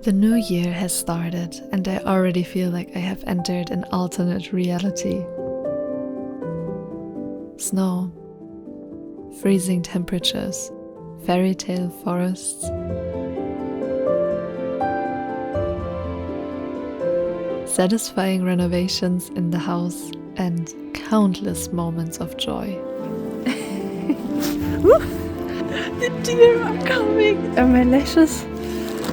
The new year has started and I already feel like I have entered an alternate reality. Snow, freezing temperatures, fairy tale forests, satisfying renovations in the house, and countless moments of joy. The deer are coming and my lashes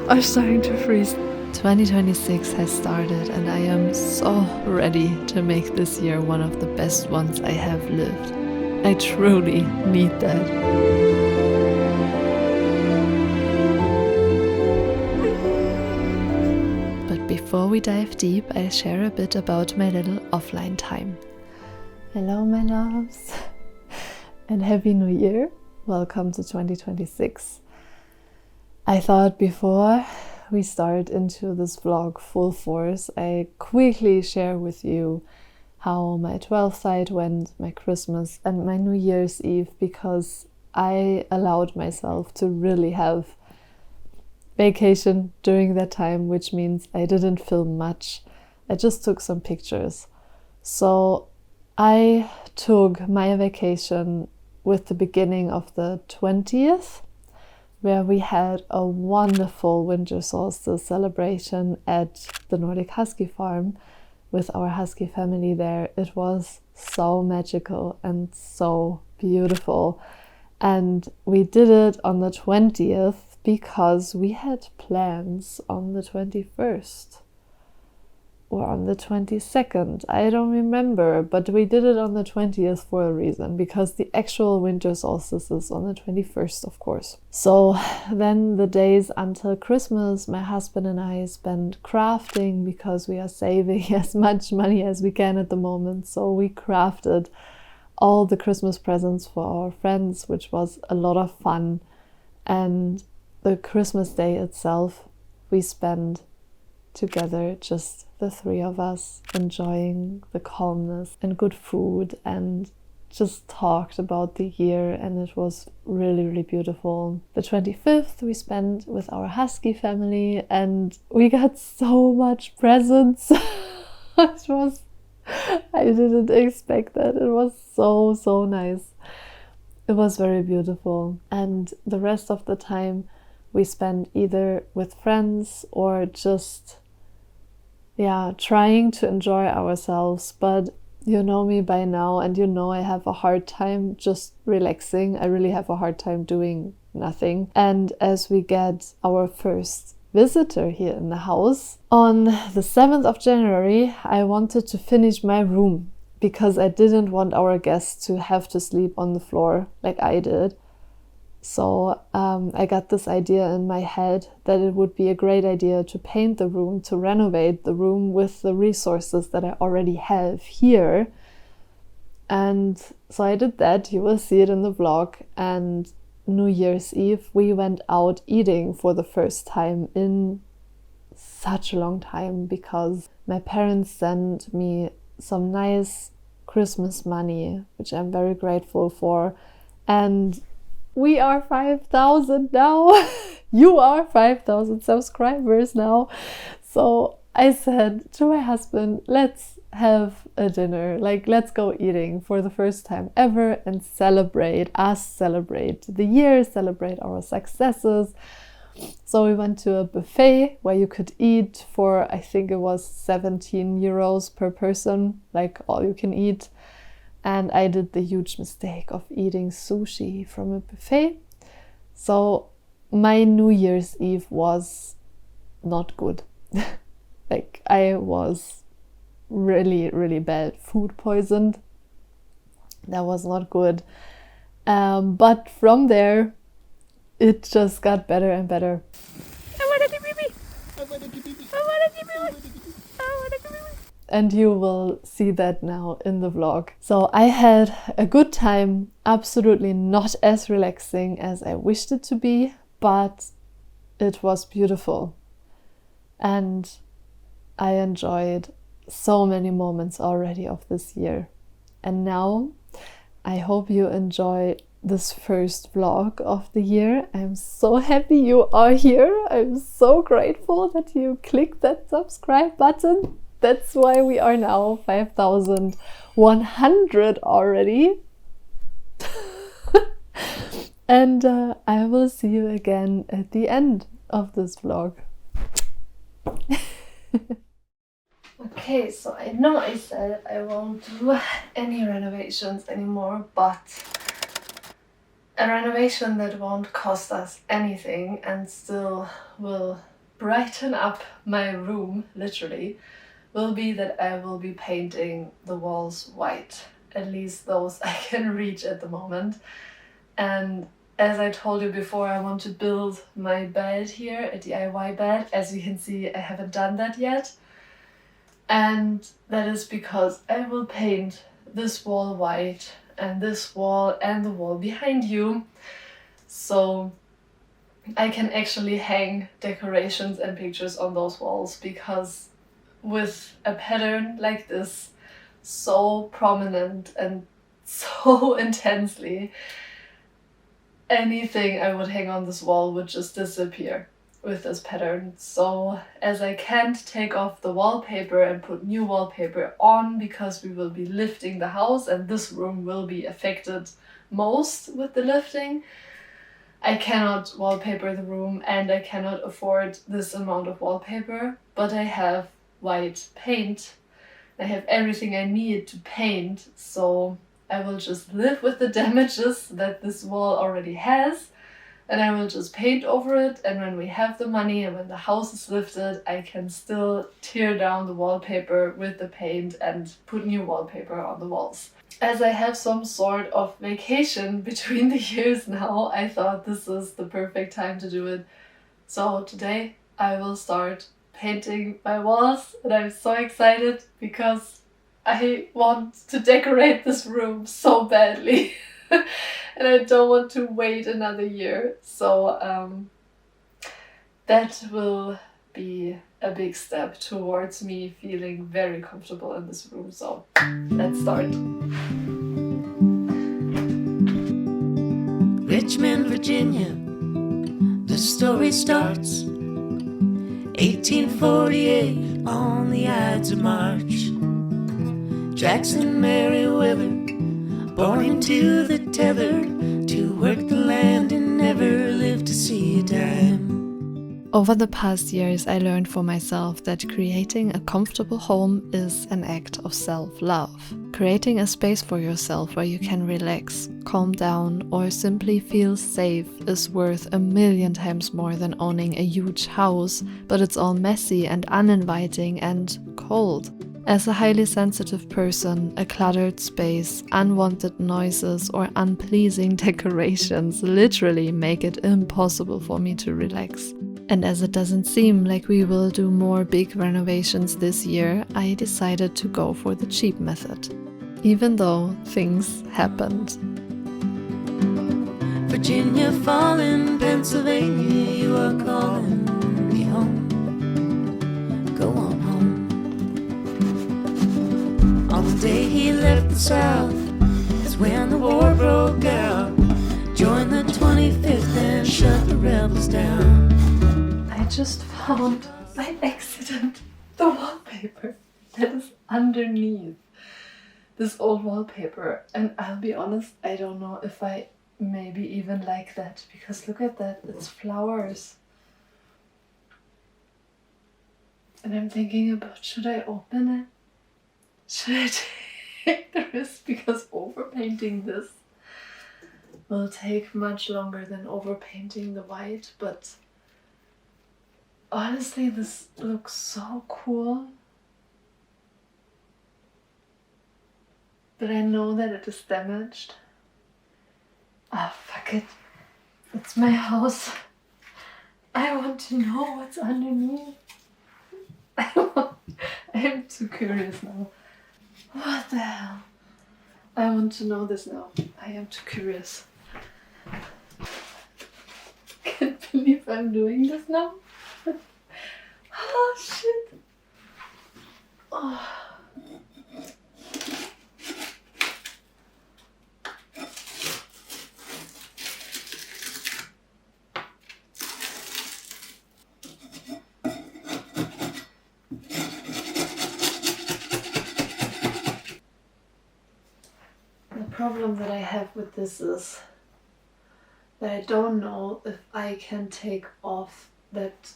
are starting to freeze. 2026 has started and I am so ready to make this year one of the best ones I have lived. I truly need that. But before we dive deep, I'll share a bit about my little offline time. Hello my loves and Happy New Year. Welcome to 2026. I thought before we start into this vlog full force, I quickly share with you how my 12th night went, my Christmas and my New Year's Eve, because I allowed myself to really have vacation during that time, which means I didn't film much. I just took some pictures. So I took my vacation with the beginning of the 20th, where we had a wonderful winter solstice celebration at the Nordic Husky farm with our husky family there. It was so magical and so beautiful. And we did it on the 20th because we had plans on the 21st. Or on the 22nd, I don't remember, but we did it on the 20th for a reason, because the actual winter solstice is on the 21st, of course. So then the days until Christmas, my husband and I spent crafting because we are saving as much money as we can at the moment. So we crafted all the Christmas presents for our friends, which was a lot of fun. And the Christmas day itself, we spent together, just the three of us, enjoying the calmness and good food, and just talked about the year, and it was really, really beautiful. The 25th we spent with our husky family and we got so much presents. I didn't expect that. It was so nice. It was very beautiful. And the rest of the time we spent either with friends or just trying to enjoy ourselves. But you know me by now, and you know I have a hard time just relaxing. I really have a hard time doing nothing. And as we get our first visitor here in the house, on the 7th of January, I wanted to finish my room because I didn't want our guests to have to sleep on the floor like I did. So I got this idea in my head that it would be a great idea to paint the room, to renovate the room with the resources that I already have here. And so I did that. You will see it in the vlog. And New Year's Eve, we went out eating for the first time in such a long time, because my parents sent me some nice Christmas money, which I'm very grateful for. And we are 5,000 now. You are 5,000 subscribers now. So I said to my husband, let's have a dinner. Like, let's go eating for the first time ever and celebrate the year, celebrate our successes. So we went to a buffet where you could eat for, I think it was 17 euros per person, like all you can eat. And I did the huge mistake of eating sushi from a buffet. So my New Year's Eve was not good. Like, I was really, really bad food poisoned. That was not good. But from there, it just got better and better. I want a baby. I want a baby. I want a baby. I want a baby. And you will see that now in the vlog. So I had a good time, absolutely not as relaxing as I wished it to be, but it was beautiful. And I enjoyed so many moments already of this year. And now I hope you enjoy this first vlog of the year. I'm so happy you are here. I'm so grateful that you clicked that subscribe button. That's why we are now 5,100 already. And I will see you again at the end of this vlog. Okay, so I know I said I won't do any renovations anymore, but a renovation that won't cost us anything and still will brighten up my room, literally, will be that I will be painting the walls white. At least those I can reach at the moment. And as I told you before, I want to build my bed here, a DIY bed. As you can see, I haven't done that yet. And that is because I will paint this wall white and this wall and the wall behind you. So I can actually hang decorations and pictures on those walls, because with a pattern like this, so prominent and so intensely, anything I would hang on this wall would just disappear with this pattern. So as I can't take off the wallpaper and put new wallpaper on, because we will be lifting the house and this room will be affected most with the lifting, I cannot wallpaper the room and I cannot afford this amount of wallpaper. But I have white paint. I have everything I need to paint, so I will just live with the damages that this wall already has, and I will just paint over it. And when we have the money and when the house is lifted, I can still tear down the wallpaper with the paint and put new wallpaper on the walls. As I have some sort of vacation between the years now, I thought this is the perfect time to do it. So today I will start painting my walls, and I'm so excited because I want to decorate this room so badly. And I don't want to wait another year. So that will be a big step towards me feeling very comfortable in this room. So let's start. Richmond, Virginia, the story starts. 1848 on the Ides of March. Jackson Merriweather, born into the tether, to work the land and never live to see a dime. Over the past years, I learned for myself that creating a comfortable home is an act of self-love. Creating a space for yourself where you can relax, calm down, or simply feel safe is worth 1,000,000 times more than owning a huge house, but it's all messy and uninviting and cold. As a highly sensitive person, a cluttered space, unwanted noises, or unpleasing decorations literally make it impossible for me to relax. And as it doesn't seem like we will do more big renovations this year, I decided to go for the cheap method, even though things happened. Virginia falling, Pennsylvania, you are calling me home. Go on home. On the day he left the South is when the war broke out. Joined the 25th and shut the rebels down. I just found by accident the wallpaper that is underneath this old wallpaper, and I'll be honest, I don't know if I maybe even like that, because look at that, it's flowers. And I'm thinking about, should I open it? Should I take the risk? Because overpainting this will take much longer than overpainting the white, but honestly, this looks so cool. But I know that it is damaged. Ah, fuck it. It's my house. I want to know what's underneath. I'm too curious now. What the hell? I want to know this now. I am too curious. Can't believe I'm doing this now. Oh shit. Oh. problem that I have with this is that I don't know if I can take off that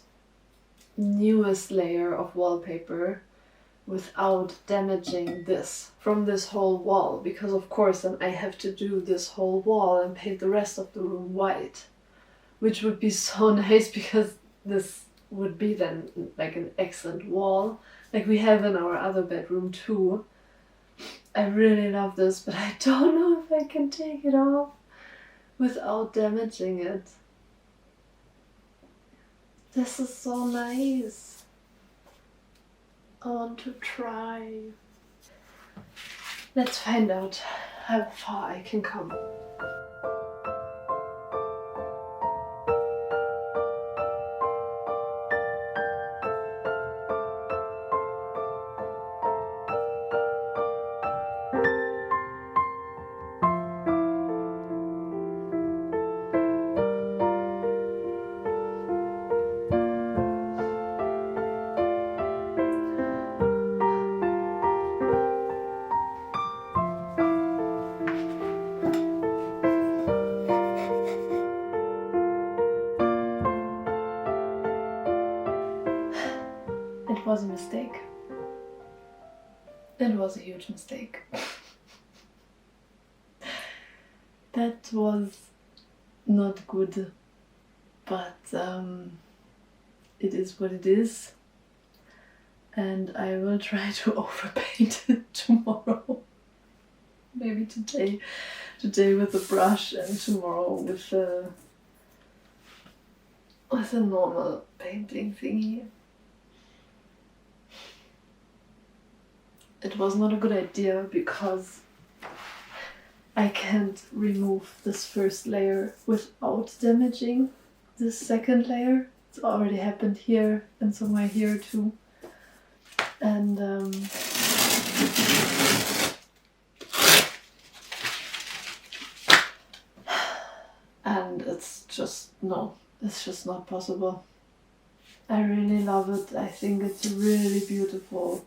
newest layer of wallpaper without damaging this from this whole wall, because of course then I have to do this whole wall and paint the rest of the room white, which would be so nice because this would be then like an accent wall like we have in our other bedroom too. I really love this, but I don't know if I can take it off without damaging it. This is so nice. I want to try. Let's find out how far I can come. It was a mistake. It was a huge mistake. That was not good, but it is what it is, and I will try to overpaint it tomorrow. Maybe today with the brush, and tomorrow with a normal painting thingy. It was not a good idea because I can't remove this first layer without damaging this second layer. It's already happened here and somewhere here too. And it's just not possible. I really love it. I think it's really beautiful.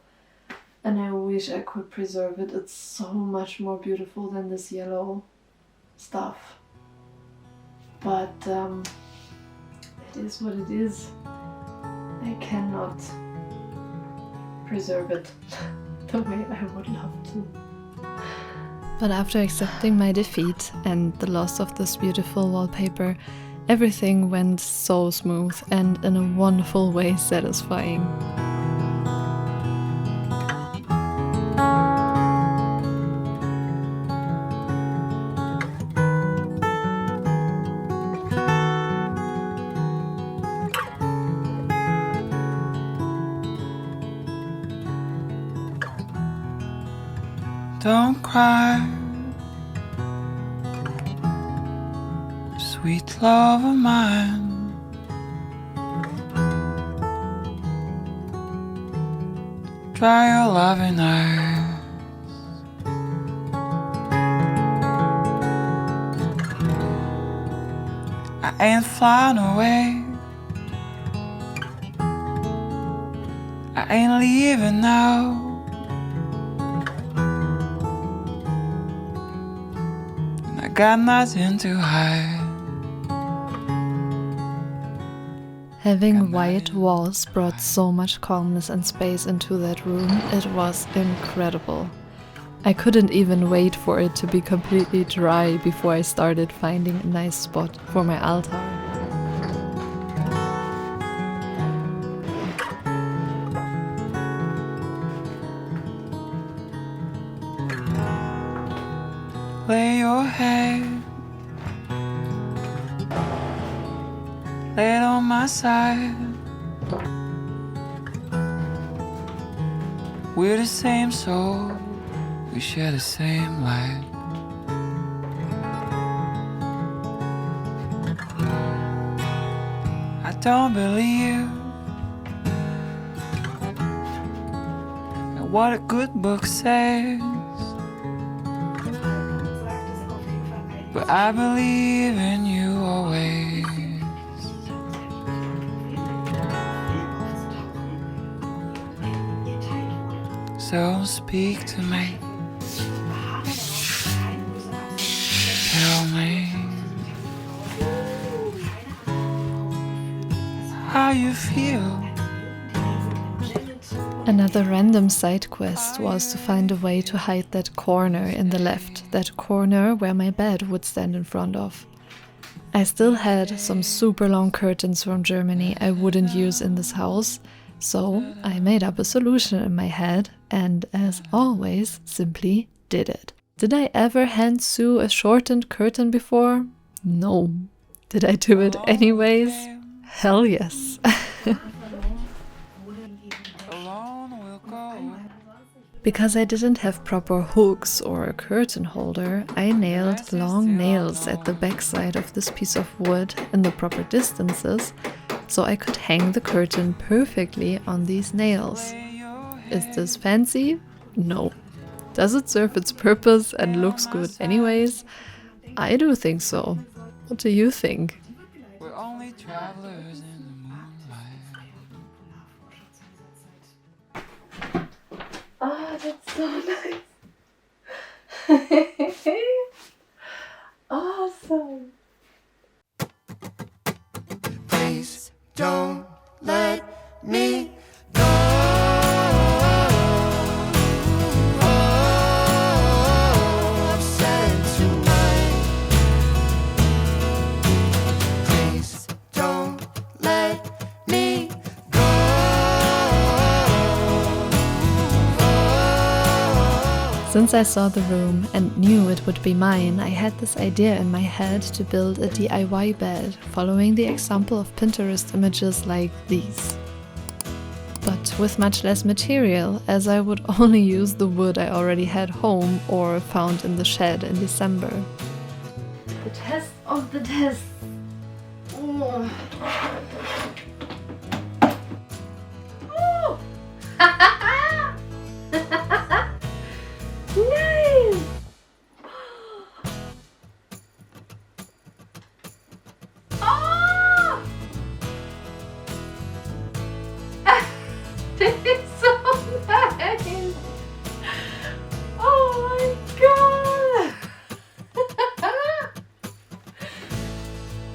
And I wish I could preserve it. It's so much more beautiful than this yellow stuff. But it is what it is. I cannot preserve it the way I would love to. But after accepting my defeat and the loss of this beautiful wallpaper, everything went so smooth and in a wonderful way satisfying. Don't cry, sweet love of mine. Dry your loving eyes. I ain't flying away. I ain't leaving now. Got nothing to hide. Having white walls brought so much calmness and space into that room. It was incredible. I couldn't even wait for it to be completely dry before I started finding a nice spot for my altar. Lay your head, lay it on my side. We're the same soul, we share the same light. I don't believe in what a good book says, but I believe in you always. So speak to me. how you feel. Another random side quest was to find a way to hide that corner in the left, that corner where my bed would stand in front of. I still had some super long curtains from Germany I wouldn't use in this house, so I made up a solution in my head and, as always, simply did it. Did I ever hand sew a shortened curtain before? No. Did I do it anyways? Hell yes. Because I didn't have proper hooks or a curtain holder, I nailed long nails at the backside of this piece of wood in the proper distances, so I could hang the curtain perfectly on these nails. Is this fancy? No. Does it serve its purpose and looks good anyways? I do think so. What do you think? We're only travelers in the moonlight. Ah, that's so nice. Awesome. Please don't let me go. Oh, I've said it too much. Please don't let me go. Since I saw the room and knew it would be mine, I had this idea in my head to build a DIY bed, following the example of Pinterest images like these. But with much less material, as I would only use the wood I already had home or found in the shed in December. The test of the test. Oh. Oh. Nice. Oh. It's so nice. Oh my god.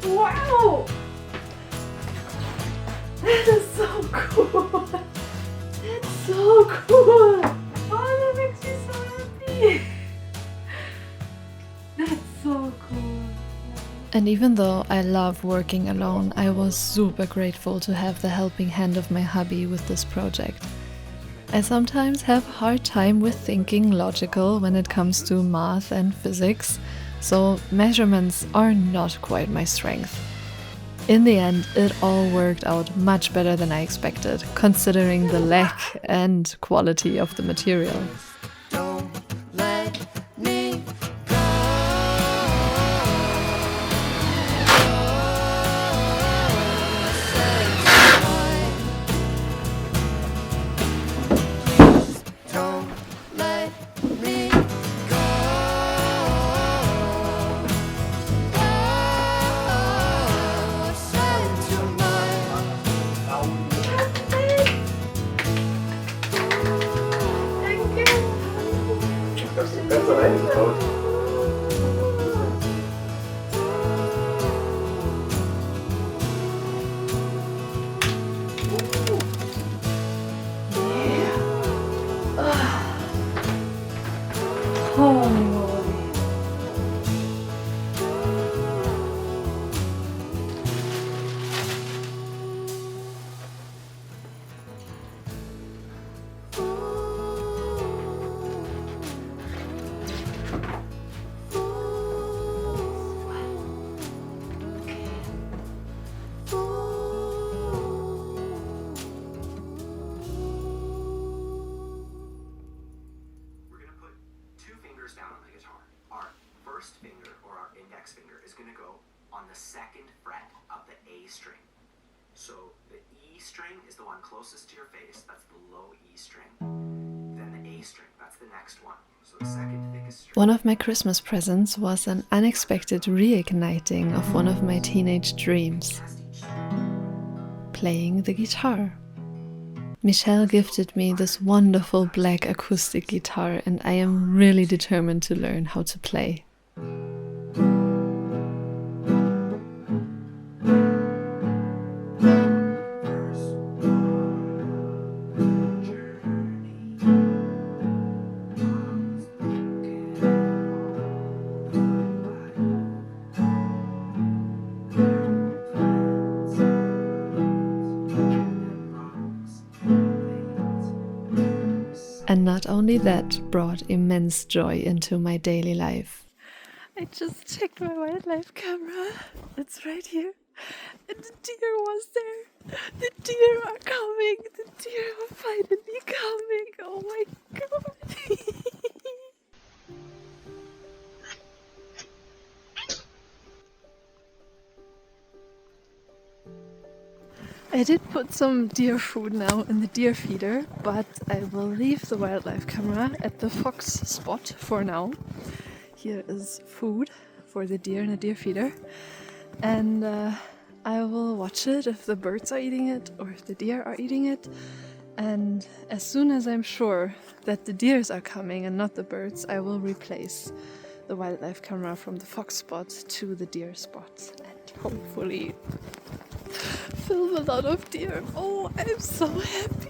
Wow! That is so cool! That's so cool! Oh, that makes me so happy! That's so cool! And even though I love working alone, I was super grateful to have the helping hand of my hubby with this project. I sometimes have a hard time with thinking logical when it comes to math and physics, so measurements are not quite my strength. In the end, it all worked out much better than I expected, considering the lack and quality of the material. Don't let me go. Please don't let me go. I've said too much. Thank you! Hast du besser reingebaut? Holy moly! We're going to put two fingers down on the guitar. Our first finger, or our index finger, is going to go on the second fret of the A string. So the E string is the one closest to your face, that's the low E string. Then the A string, that's the next one. So the second thickest string. One of my Christmas presents was an unexpected reigniting of one of my teenage dreams: playing the guitar. Michelle gifted me this wonderful black acoustic guitar, and I am really determined to learn how to play. only that brought immense joy into my daily life. I just checked my wildlife camera. It's right here. And the deer was there. The deer are coming. The deer are finally coming. Oh my god. I did put some deer food now in the deer feeder, but I will leave the wildlife camera at the fox spot for now. Here is food for the deer in a deer feeder, and I will watch it if the birds are eating it or if the deer are eating it. And as soon as I'm sure that the deers are coming and not the birds, I will replace the wildlife camera from the fox spot to the deer spot and hopefully film a lot of deer. Oh, I'm so happy.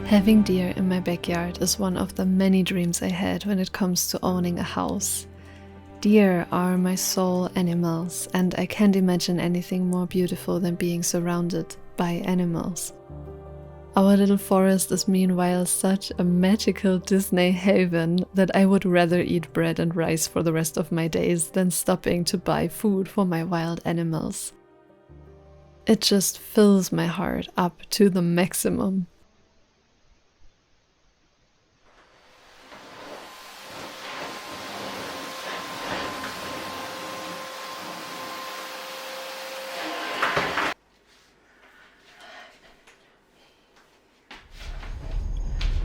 Having deer in my backyard is one of the many dreams I had when it comes to owning a house. Deer are my soul animals, and I can't imagine anything more beautiful than being surrounded by animals. Our little forest is meanwhile such a magical Disney haven that I would rather eat bread and rice for the rest of my days than stopping to buy food for my wild animals. It just fills my heart up to the maximum.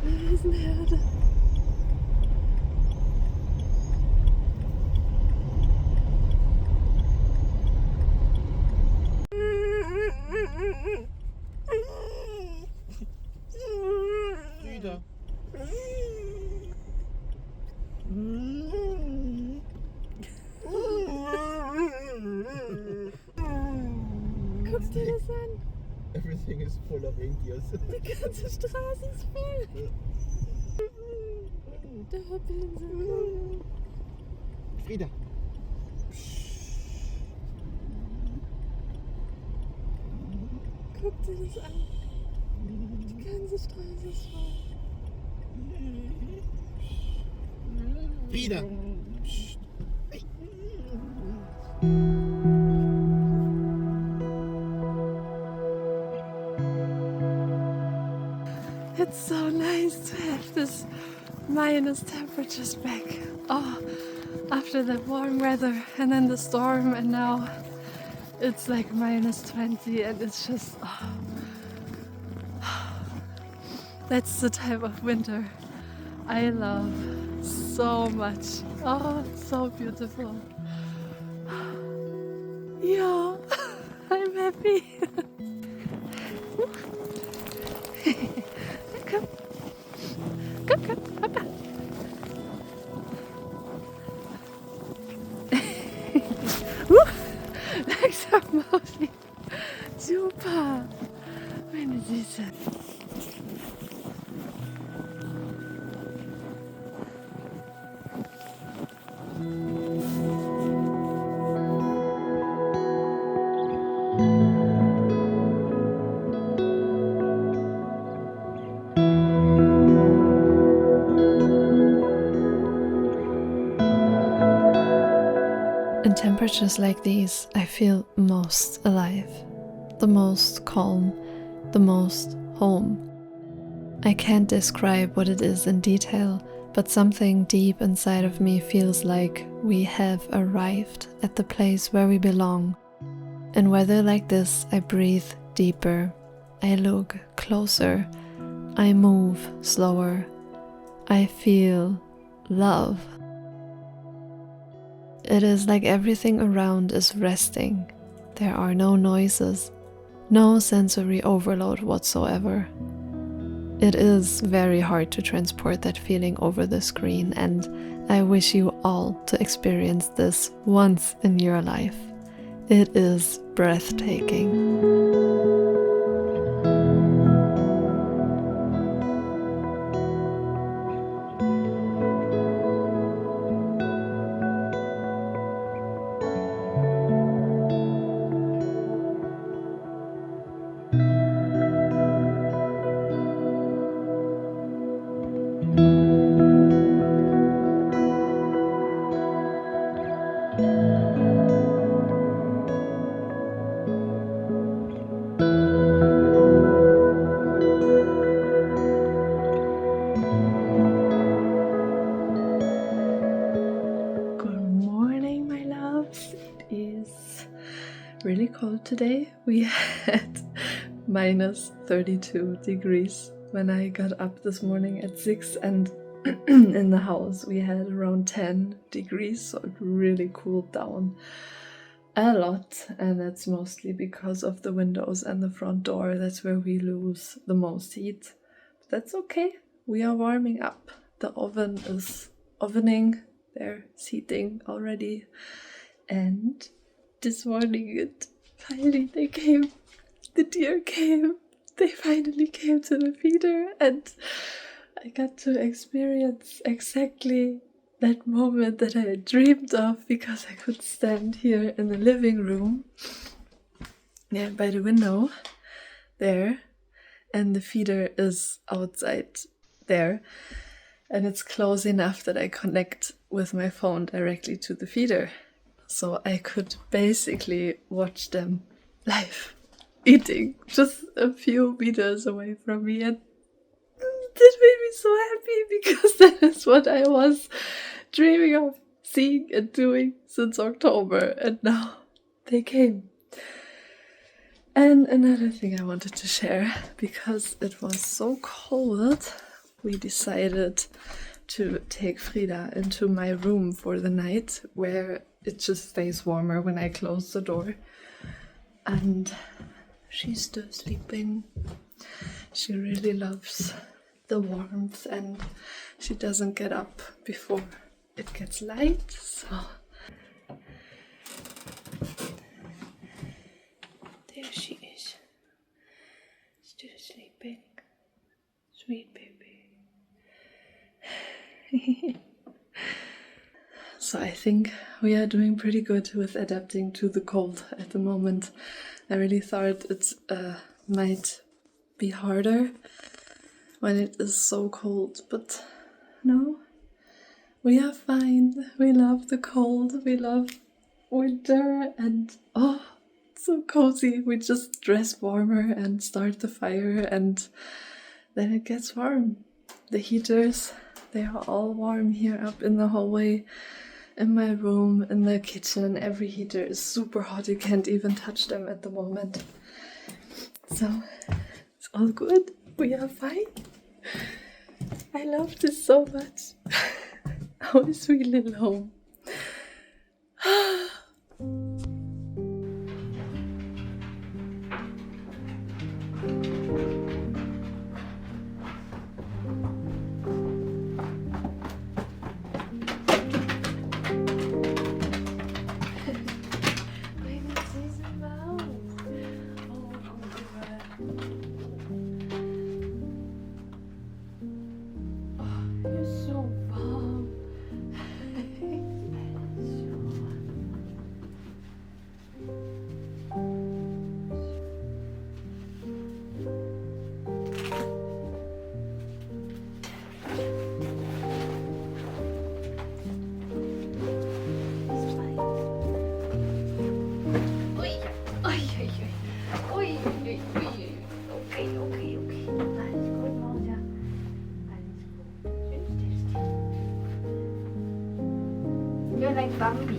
Riesenherde. Wieder. Guck dir das an. Everything is full of reindeers. Die ganze Straße ist voll. Da hoppeln sie. Frieda. Guck dir das an. Die ganze Straße ist voll. Frieda. It's so nice to have this minus temperatures back. Oh, after the warm weather and then the storm, and now it's like minus 20 and it's just, oh. That's the time of winter I love so much. Oh, it's so beautiful. Yeah, I'm happy. Come, come, Papa. Langsam, Mausi. Super, meine Süße. In temperatures like these, I feel most alive, the most calm, the most home. I can't describe what it is in detail, but something deep inside of me feels like we have arrived at the place where we belong. In weather like this, I breathe deeper. I look closer. I move slower. I feel love. It is like everything around is resting. There are no noises, no sensory overload whatsoever. It is very hard to transport that feeling over the screen, and I wish you all to experience this once in your life. It is breathtaking. Really cold today. We had minus 32 degrees when I got up this morning at 6, and in the house we had around 10 degrees, so it really cooled down a lot, and that's mostly because of the windows and the front door. That's where we lose the most heat. But that's okay, we are warming up. The oven is ovening, there's heating already, and this morning they came, the deer came, they finally came to the feeder, and I got to experience exactly that moment that I had dreamed of, because I could stand here in the living room, yeah, by the window there, and the feeder is outside there, and it's close enough that I connect with my phone directly to the feeder. So I could basically watch them live, eating just a few meters away from me, and that made me so happy, because that is what I was dreaming of seeing and doing since October, and now they came. And another thing I wanted to share, because it was so cold, we decided to take Frida into my room for the night, where it just stays warmer when I close the door. And she's still sleeping. She really loves the warmth, and she doesn't get up before it gets light. So there she is, still sleeping. Sweet baby. So I think we are doing pretty good with adapting to the cold at the moment. I really thought it might be harder when it is so cold, but no, we are fine. We love the cold, we love winter, and oh, it's so cozy. We just dress warmer and start the fire, and then it gets warm. The heaters, they are all warm here up in the hallway, in my room, in the kitchen. Every heater is super hot. You can't even touch them at the moment. So it's all good. We are fine. I love this so much. Our sweet little home. You're like Bambi.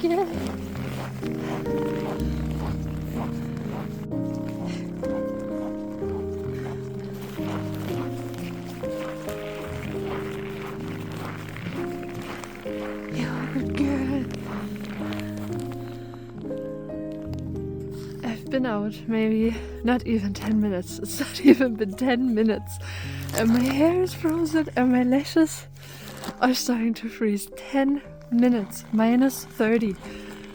good. You're good. I've been out maybe not even 10 minutes. It's not even been 10 minutes. And my hair is frozen and my lashes are starting to freeze. 10 minutes, minus 30.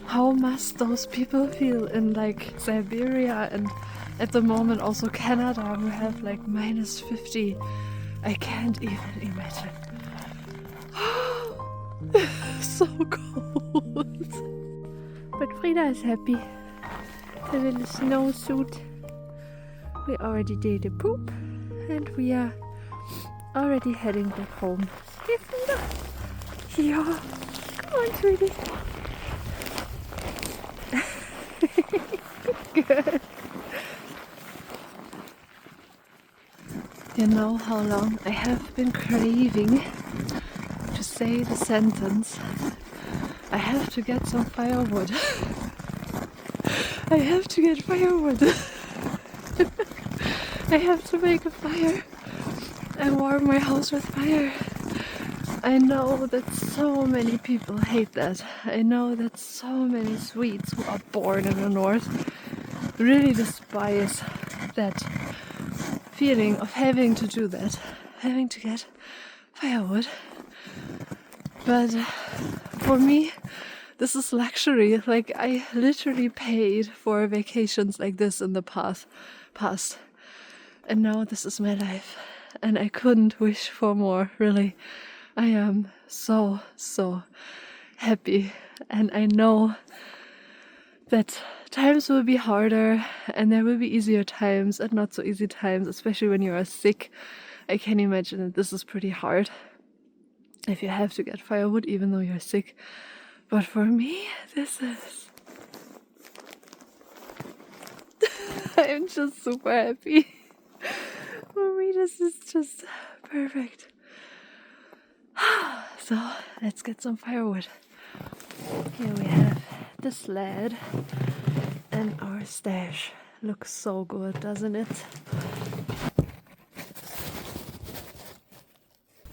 How must those people feel in like Siberia and at the moment also Canada who have like minus 50? I can't even imagine. So cold. But Frida is happy. The little snowsuit. We already did a poop and we are already heading back home. Hey Frida! Yeah, come on sweetie. Good. You know how long I have been craving to say the sentence, I have to get some firewood. I have to get firewood. I have to make a fire and warm my house with fire. I know that so many people hate that. I know that so many Swedes who are born in the north really despise that feeling of having to do that, having to get firewood. But for me, this is luxury. Like, I literally paid for vacations like this in the past. And now this is my life. And I couldn't wish for more, really. I am so, so happy. And I know that times will be harder and there will be easier times and not so easy times, especially when you are sick. I can imagine that this is pretty hard if you have to get firewood even though you're sick. But for me, this is... I'm just super happy. For me, this is just perfect. So, let's get some firewood. Here we have the sled and our stash. Looks so good, doesn't it?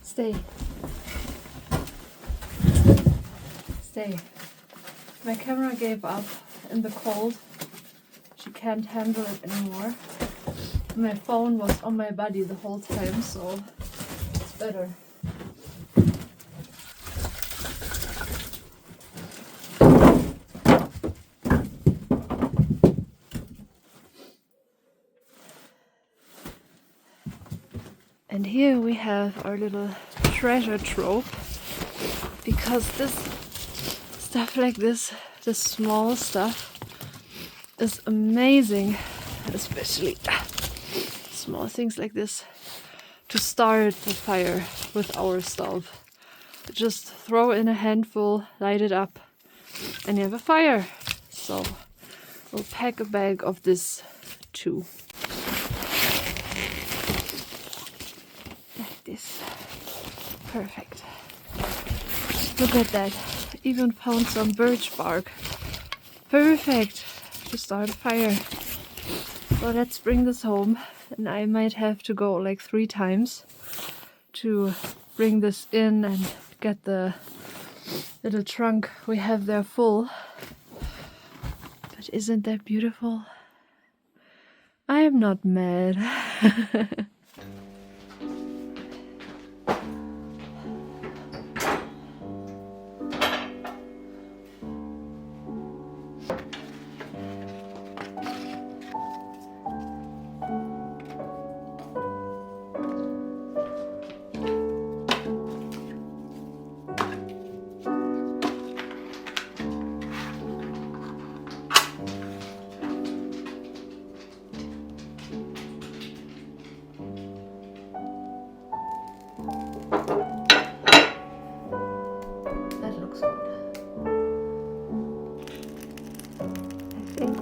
Stay. Stay. My camera gave up in the cold. She can't handle it anymore. My phone was on my body the whole time, so it's better. And here we have our little treasure trove, because this stuff like this small stuff, is amazing, especially small things like this, to start the fire with our stove. Just throw in a handful, light it up, and you have a fire. So we'll pack a bag of this too. This. Perfect. Look at that. Even found some birch bark. Perfect to start a fire. So let's bring this home. And I might have to go like 3 times to bring this in and get the little trunk we have there full. But isn't that beautiful? I am not mad.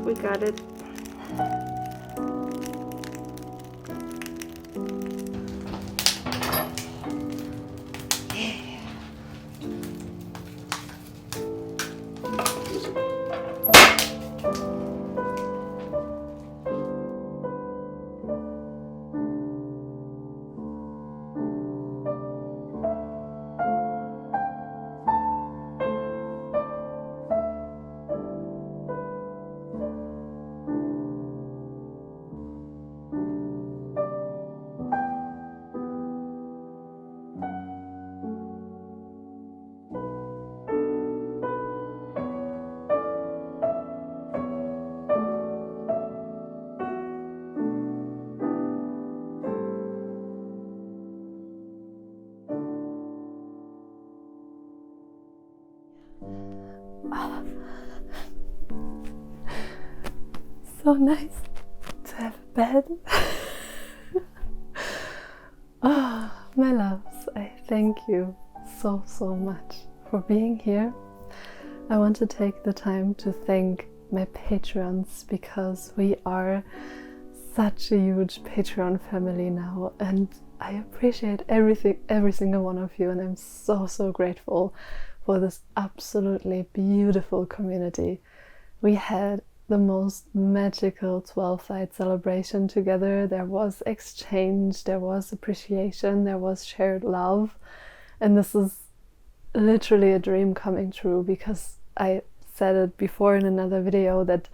We got it. So nice to have a bed. Oh, my loves, I thank you so much for being here. I want to take the time to thank my Patreons, because we are such a huge Patreon family now, and I appreciate every single one of you, and I'm so grateful for this absolutely beautiful community. We had the most magical 12th-night celebration together. There was exchange, there was appreciation, there was shared love, and this is literally a dream coming true, because I said it before in another video that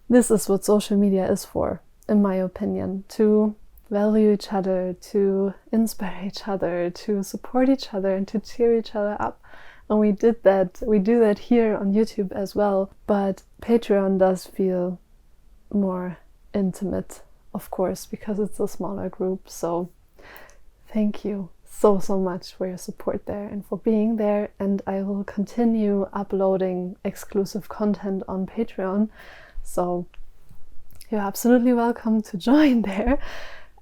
this is what social media is for, in my opinion, to value each other, to inspire each other, to support each other, and to cheer each other up. And we do that here on YouTube as well, but Patreon does feel more intimate, of course, because it's a smaller group. So thank you so much for your support there and for being there, and I will continue uploading exclusive content on Patreon, so you're absolutely welcome to join there.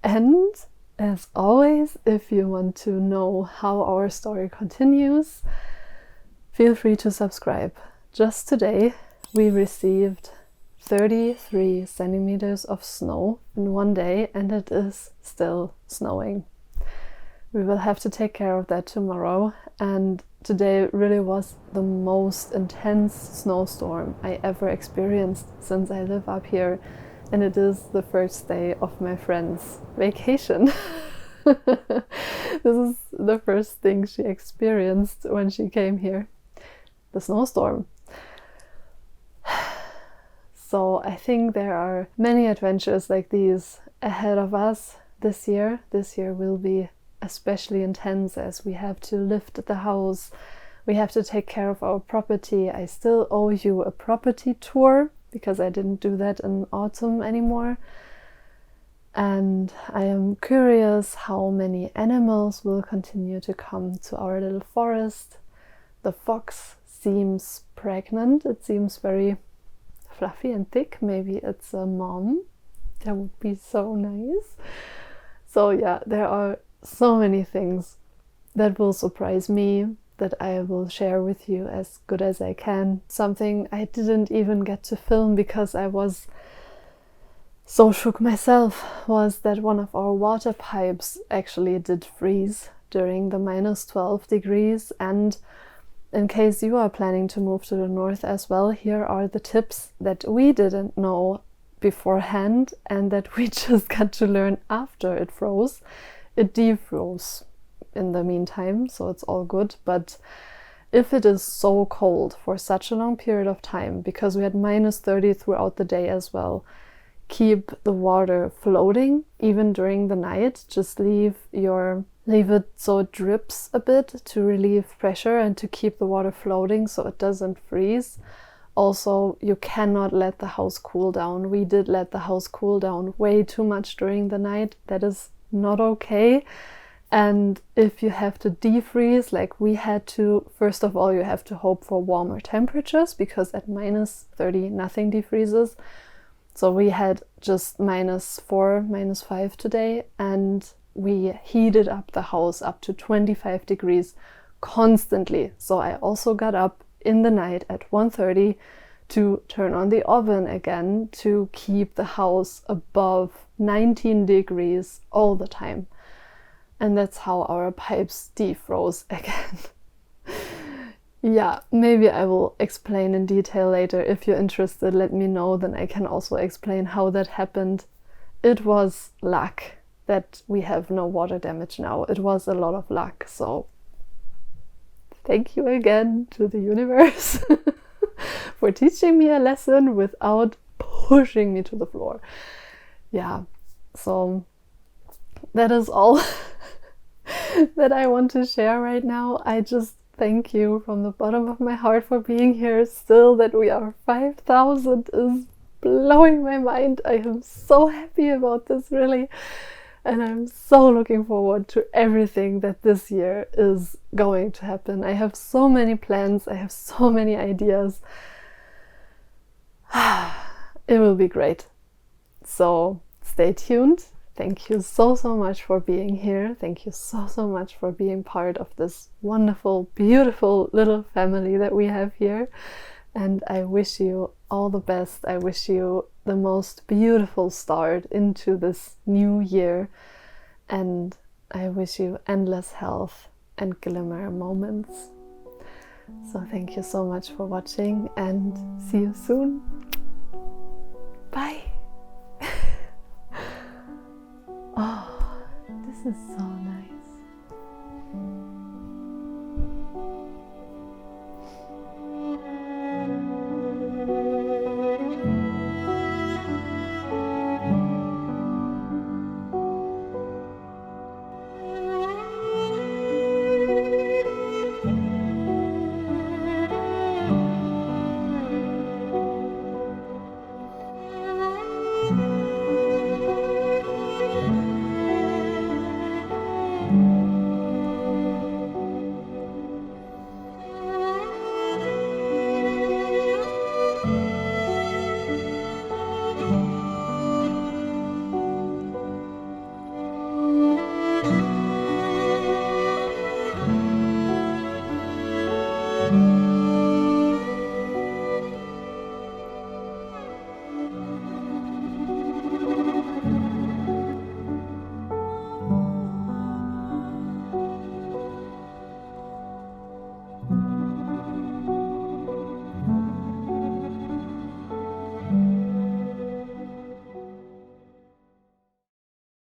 And as always, if you want to know how our story continues, feel free to subscribe. Just today we received 33 centimeters of snow in one day, and it is still snowing. We will have to take care of that tomorrow, and today really was the most intense snowstorm I ever experienced since I live up here, and it is the first day of my friend's vacation. This is the first thing she experienced when she came here, the snowstorm. So I think there are many adventures like these ahead of us this year. This year will be especially intense, as we have to lift the house, we have to take care of our property. I still owe you a property tour, because I didn't do that in autumn anymore. And I am curious how many animals will continue to come to our little forest. The fox seems pregnant. It seems very fluffy and thick. Maybe it's a mom. That would be so nice. So yeah, there are so many things that will surprise me, that I will share with you as good as I can. Something I didn't even get to film because I was so shook myself was that one of our water pipes actually did freeze during the -12 degrees. And in case you are planning to move to the north as well, here are the tips that we didn't know beforehand and that we just got to learn after it froze. It defroze in the meantime, so it's all good. But if it is so cold for such a long period of time, because we had -30 throughout the day as well, keep the water floating even during the night. Just leave it so it drips a bit to relieve pressure and to keep the water floating so it doesn't freeze. Also, you cannot let the house cool down. We did let the house cool down way too much during the night. That is not okay. And if you have to defreeze like we had to, first of all, you have to hope for warmer temperatures, because at -30 nothing defreezes. So we had just -4, -5 today, and we heated up the house up to 25 degrees constantly. So I also got up in the night at 1:30 to turn on the oven again to keep the house above 19 degrees all the time. And that's how our pipes defroze again. Yeah, maybe I will explain in detail later. If you're interested, let me know, then I can also explain how that happened. It was luck that we have no water damage now. It was a lot of luck, so thank you again to the universe for teaching me a lesson without pushing me to the floor. Yeah, so that is all that I want to share right now. I just thank you from the bottom of my heart for being here. Still, that we are 5,000 is blowing my mind. I am so happy about this, really. And I'm so looking forward to everything that this year is going to happen. I have so many plans, I have so many ideas. It will be great. So stay tuned. Thank you so much for being here. Thank you so much for being part of this wonderful, beautiful little family that we have here. And I wish you all the best. I wish you the most beautiful start into this new year. And I wish you endless health and glimmer moments. So thank you so much for watching and see you soon. Bye. Oh, this is so nice.